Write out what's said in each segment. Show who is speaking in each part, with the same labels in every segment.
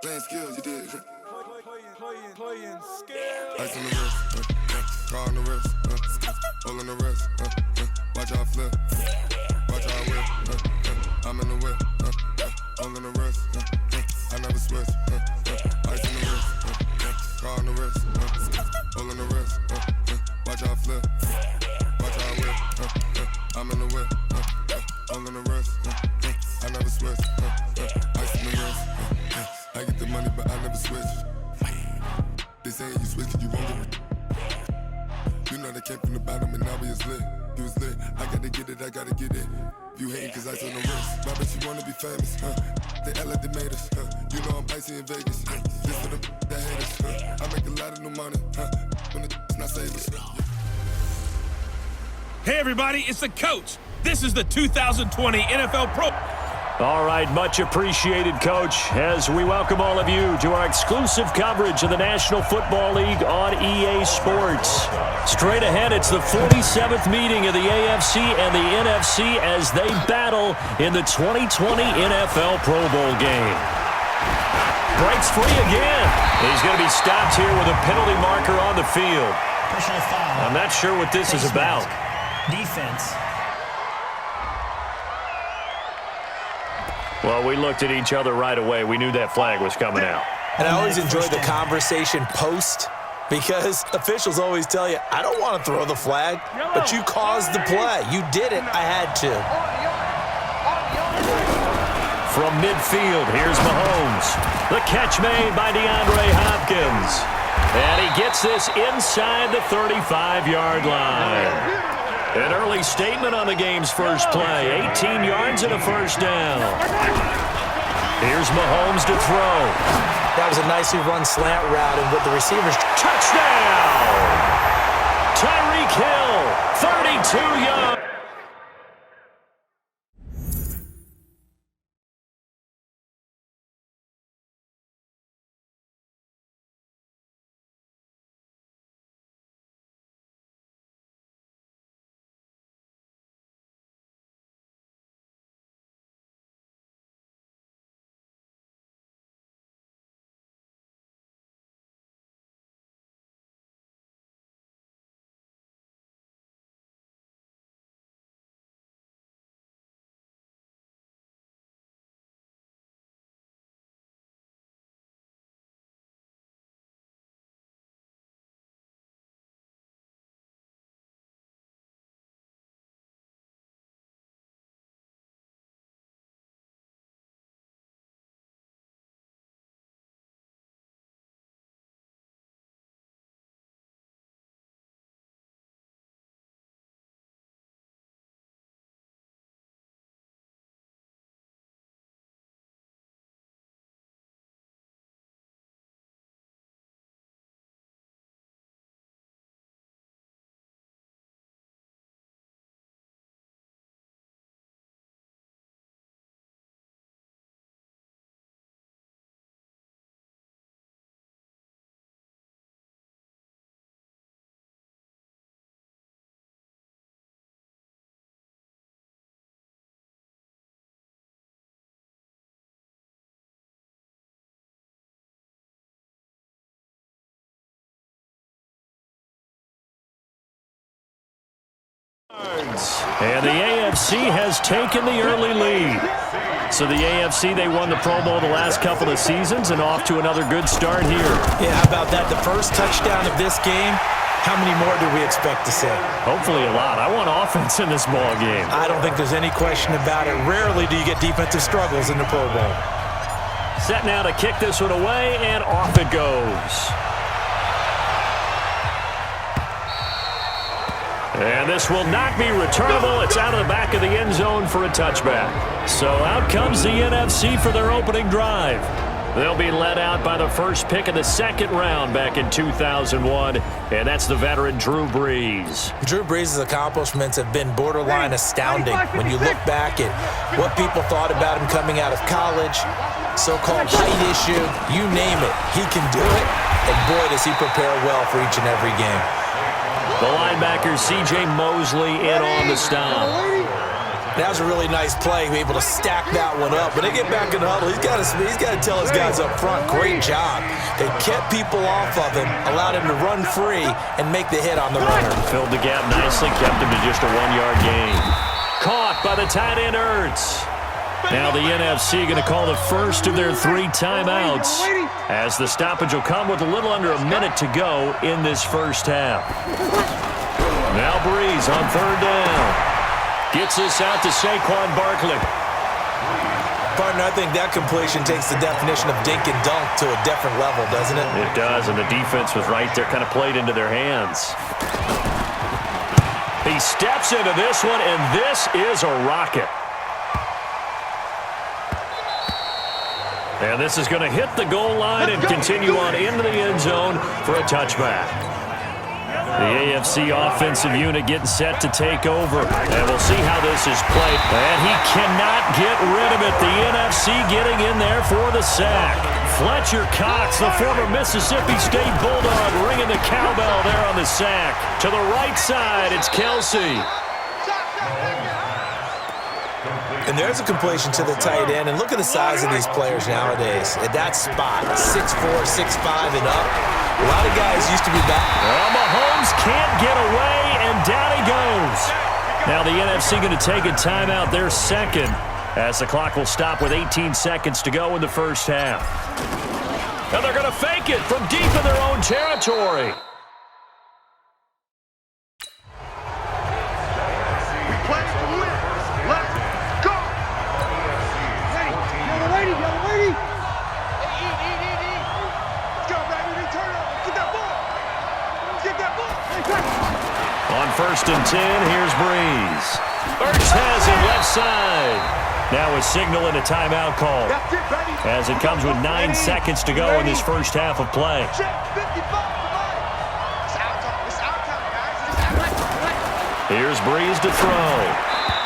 Speaker 1: Playing skills, you did.
Speaker 2: Playing skills.
Speaker 1: Ice on the wrist, car on the wrist, hole on the wrist, watch how I flip, watch how I whip, I'm in the whip, hole in the wrist, I never switch, ice on the wrist, car on the wrist, hole in the wrist, watch how I flip, watch how I whip, I'm in the whip, hole in the wrist, I never switch, ice on the wrist, I get the money but I never switch. They saying you switch, you won't get it. You know they came from the bottom and now we is lit. You was lit, I gotta get it, I gotta get it. You hating cause ice on the wrist. My bitch, you wanna be famous, They act like they made us, You know I'm icy in Vegas, This for them that hate us, I make a lot of new money, When it's not savers.
Speaker 2: Hey everybody, it's the coach. This is the 2020 NFL Pro.
Speaker 3: All right, much appreciated, Coach, as we welcome all of you to our exclusive coverage of the National Football League on EA Sports. Straight ahead, it's the 47th meeting of the AFC and the NFC as they battle in the 2020 NFL Pro Bowl game. Breaks free again. He's going to be stopped here with a penalty marker on the field.
Speaker 4: Personal foul.
Speaker 3: I'm not sure what this is about.
Speaker 4: Defense.
Speaker 3: Well, we looked at each other right away. We knew that flag was coming out.
Speaker 5: And I always enjoy the conversation post because officials always tell you, I don't want to throw the flag, but you caused the play. You did it. I had to.
Speaker 3: From midfield, here's Mahomes. The catch made by DeAndre Hopkins. And he gets this inside the 35-yard line. An early statement on the game's first play. 18 yards and a first down. Here's Mahomes to throw.
Speaker 5: That was a nicely run slant route, and with the receivers.
Speaker 3: Touchdown! Tyreek Hill, 32 yards. And the AFC has taken the early lead. So the AFC, they won the Pro Bowl the last couple of seasons and off to another good start here.
Speaker 5: Yeah, how about that? The first touchdown of this game, how many more do we expect to see?
Speaker 3: Hopefully a lot. I want offense in this ball game.
Speaker 5: I don't think there's any question about it. Rarely do you get defensive struggles in the Pro Bowl.
Speaker 3: Set now to kick this one away, and off it goes. And this will not be returnable. It's out of the back of the end zone for a touchback. So out comes the NFC for their opening drive. They'll be led out by the first pick of the second round back in 2001, and that's the veteran Drew Brees.
Speaker 5: Drew Brees' accomplishments have been borderline astounding when you look back at what people thought about him coming out of college, so-called height issue, you name it, he can do it, and boy, does he prepare well for each and every game.
Speaker 3: The linebacker, C.J. Mosley, in on the stop.
Speaker 5: That was a really nice play, able to stack that one up. When they get back in the huddle, he's got to tell his guys up front, great job. They kept people off of him, allowed him to run free, and make the hit on the runner.
Speaker 3: Filled the gap nicely, kept him to just a 1-yard gain. Caught by the tight end, Ertz. Now the NFC going to call the first of their 3 timeouts, as the stoppage will come with a little under a minute to go in this first half. Now Breeze on 3rd down. Gets this out to Saquon Barkley.
Speaker 5: Partner, I think that completion takes the definition of dink and dunk to a different level, doesn't it?
Speaker 3: It does, and the defense was right there, kind of played into their hands. He steps into this one, and this is a rocket. And this is going to hit the goal line and continue on into the end zone for a touchback. The AFC offensive unit getting set to take over. And we'll see how this is played. And he cannot get rid of it. The NFC getting in there for the sack. Fletcher Cox, the former Mississippi State Bulldog, ringing the cowbell there on the sack. To the right side, it's Kelsey.
Speaker 5: And there's a completion to the tight end. And look at the size of these players nowadays. At that spot, 6'4", 6'5", and up. A lot of guys used to be back.
Speaker 3: Well, Mahomes can't get away, and down he goes. Now the NFC going to take a timeout, their second, as the clock will stop with 18 seconds to go in the first half. And they're going to fake it from deep in their own territory. On 1st and 10, here's Breeze. Ertz has it left side. Now a signal and a timeout call, as it comes with 9 seconds to go in this first half of play. Here's Breeze to throw.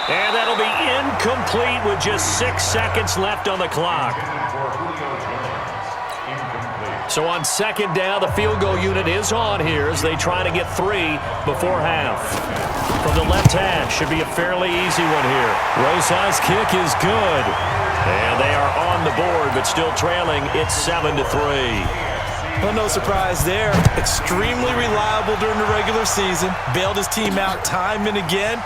Speaker 3: And that'll be incomplete with just 6 seconds left on the clock. So on 2nd down, the field goal unit is on here as they try to get 3 before half. From the left hash, should be a fairly easy one here. Rosa's kick is good. And they are on the board, but still trailing. It's 7-3.
Speaker 5: Well, no surprise there. Extremely reliable during the regular season. Bailed his team out time and again.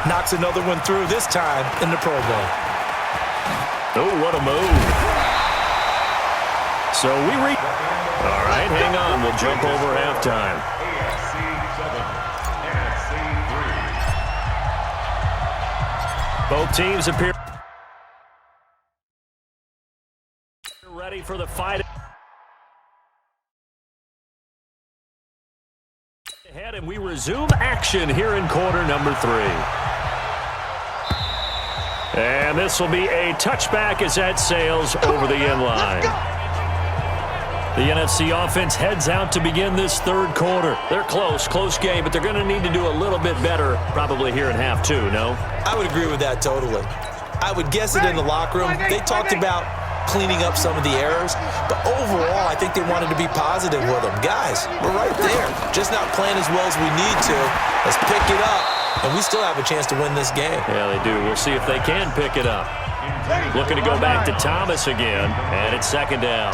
Speaker 5: Knocks another one through, this time in the Pro Bowl.
Speaker 3: Oh, what a move. So all right, hang on. We'll jump over halftime. Both teams appear ready for the fight. Ahead, and we resume action here in quarter number 3. And this will be a touchback as that sails over the end line. The NFC offense heads out to begin this 3rd quarter. They're close game, but they're going to need to do a little bit better probably here in half 2, no?
Speaker 5: I would agree with that totally. I would guess it in the locker room. They talked about cleaning up some of the errors, but overall, I think they wanted to be positive with them. Guys, we're right there. Just not playing as well as we need to. Let's pick it up, and we still have a chance to win this game.
Speaker 3: Yeah, they do. We'll see if they can pick it up. Looking to go back to Thomas again, and it's 2nd down.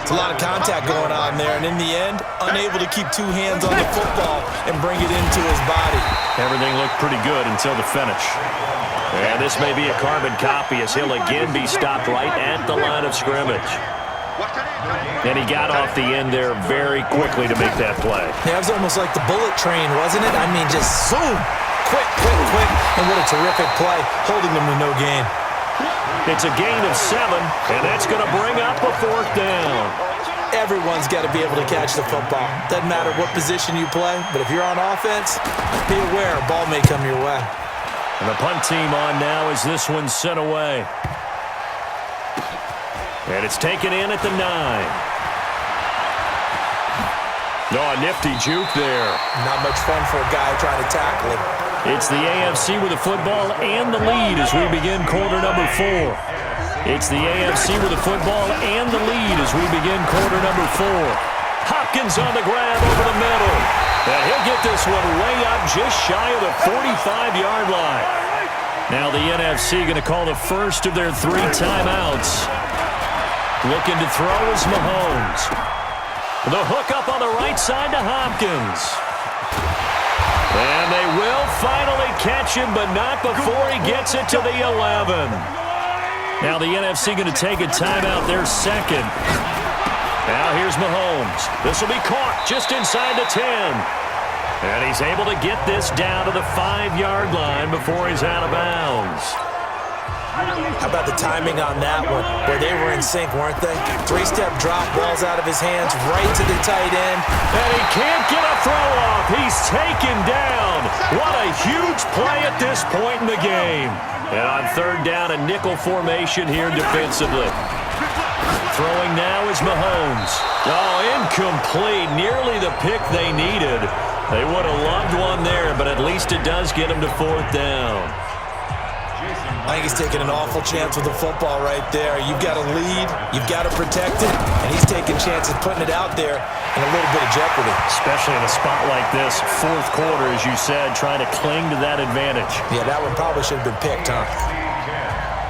Speaker 5: It's a lot of contact going on there, and in the end, unable to keep 2 hands on the football and bring it into his body.
Speaker 3: Everything looked pretty good until the finish. And this may be a carbon copy as he'll again be stopped right at the line of scrimmage. And he got off the end there very quickly to make that play.
Speaker 5: Yeah, it was almost like the bullet train, wasn't it? I mean, just zoom, quick, and what a terrific play, holding them to no gain.
Speaker 3: It's a gain of 7, and that's going to bring up a 4th down.
Speaker 5: Everyone's got to be able to catch the football. Doesn't matter what position you play, but if you're on offense, be aware a ball may come your way.
Speaker 3: And the punt team on now as this one's sent away. And it's taken in at the 9. No, a nifty juke there.
Speaker 5: Not much fun for a guy trying to tackle him.
Speaker 3: It's the AFC with the football and the lead as we begin quarter number 4. It's the AFC with the football and the lead as we begin quarter number 4. Hopkins on the grab over the middle. And he'll get this one way up just shy of the 45-yard line. Now the NFC going to call the first of their 3 timeouts. Looking to throw is Mahomes. The hook up on the right side to Hopkins. And they will finally catch him, but not before he gets it to the 11. Now the NFC going to take a timeout, their second. Now here's Mahomes. This will be caught just inside the 10. And he's able to get this down to the 5-yard line before he's out of bounds.
Speaker 5: How about the timing on that one, where they were in sync, weren't they? 3-step drop, ball's out of his hands, right to the tight end.
Speaker 3: And he can't get a throw off. He's taken down. What a huge play at this point in the game. And on 3rd down, a nickel formation here defensively. Throwing now is Mahomes. Oh, incomplete. Nearly the pick they needed. They would have loved one there, but at least it does get him to 4th down.
Speaker 5: I think he's taking an awful chance with the football right there. You've got to lead, you've got to protect it, and he's taking chances putting it out there in a little bit of jeopardy.
Speaker 3: Especially in a spot like this, 4th quarter, as you said, trying to cling to that advantage.
Speaker 5: Yeah, that one probably should have been picked, huh?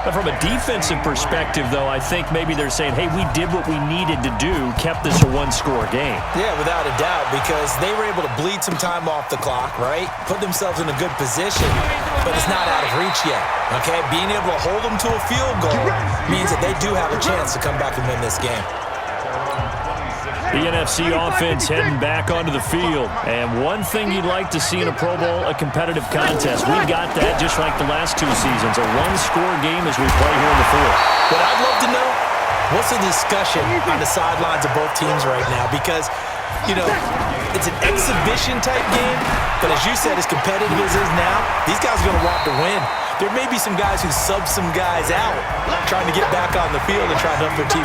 Speaker 3: But from a defensive perspective, though, I think maybe they're saying, hey, we did what we needed to do, kept this a 1-score game.
Speaker 5: Yeah, without a doubt, because they were able to bleed some time off the clock, right? Put themselves in a good position, but it's not out of reach yet, okay? Being able to hold them to a field goal means that they do have a chance to come back and win this game.
Speaker 3: The NFC offense heading back onto the field. And one thing you'd like to see in a Pro Bowl, a competitive contest. We got that just like the last 2 seasons, a 1-score game as we play here in the 4th.
Speaker 5: What I'd love to know, what's the discussion on the sidelines of both teams right now? Because, you know, it's an exhibition-type game, but as you said, as competitive as it is now, these guys are going to want to win. There may be some guys who sub some guys out trying to get back on the field and try to help their team